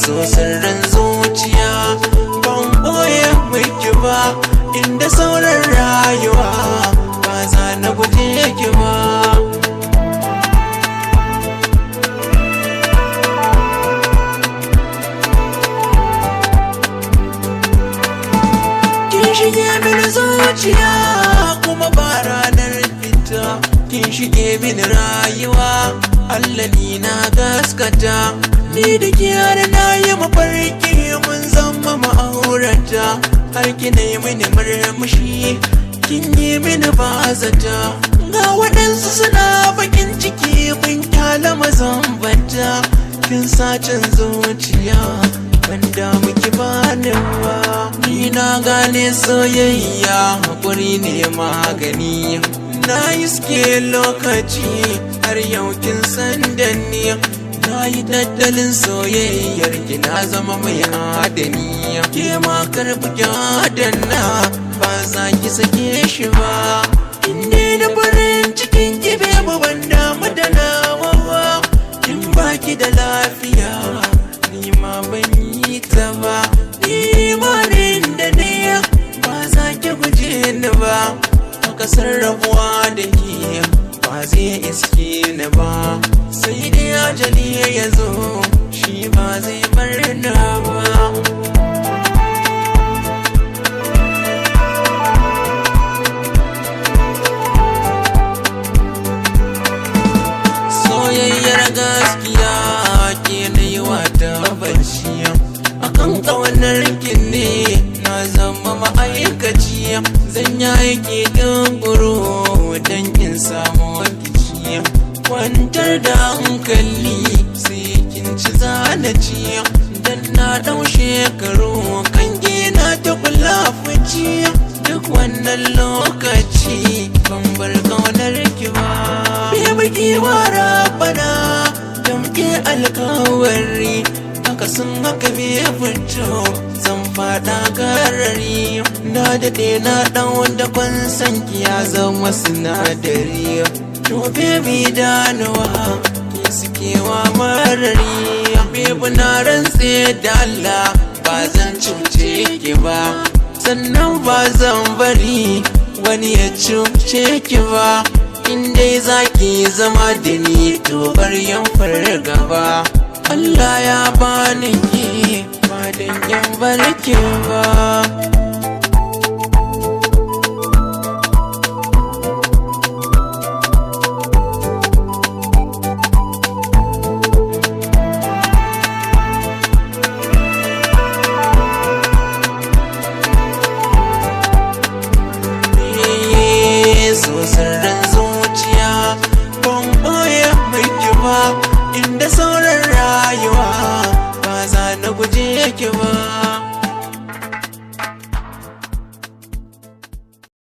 so sirrin zuciya ban boye miki ba, inda sauran rayuwa ba za na guje ki ba. Kin shige mini zuciya kuma ba ranar fita, kin shige mini rayuwa Allah ni na gaskata, ni da ke har na yi mafarki mun zama ma'aurata, har kina yi mini murmushi kin yi mini bazata, ga waɗansu suna bakin ciki mun kyala mazambata, kin sacin zuciya banda muke bani ba. Ni na gane soyayya hakuri ne magani, na iske lokaci har yau kin san da ni, na yi tattalin soyayyar ki na zama mai adani, ke ma karbi ki adana ba za ki sake shi ba, inda da farin cikin ki bai ban damu da nawa ba, kin baki da lafiya ni ma ban yi ta ba, ni ma da ne ba za ki guje ni ba, haka sarrafuwa da ke ba zai iske ni ba, sai dai ajali ya zo shi ba zai bar ni ba. Soyayyar gaskiya ke na yi wata bacci, akan ƙaunar ki ne na zama ma'aikaci, zan yi aiki tunkuru don in samu kici, kwantar da hankali sai kin ci zanaci, dan na ɗau shekaru kan gina ta kula fici, duk wannan lokaci ban bar ƙaunar ki ba. Bai baki wa rabana damke alkawari, haka sun haka bai fito zan fada garari, na daɗe na ɗan da kwansan ki ya zama sinadari, to baby danuwa ke sukewa marari, baby na rantse da Allah ba zan cuce ki ba, sannan ba zan bari wani ya cuce ki ba, in dai zaki zama da ni to bar yan fargaba, Allah ya bani ki ba dan yan barki ba. So sirrin zuciya ban boye miki ba, inda sauran rayuwa ba za na guje ki ba.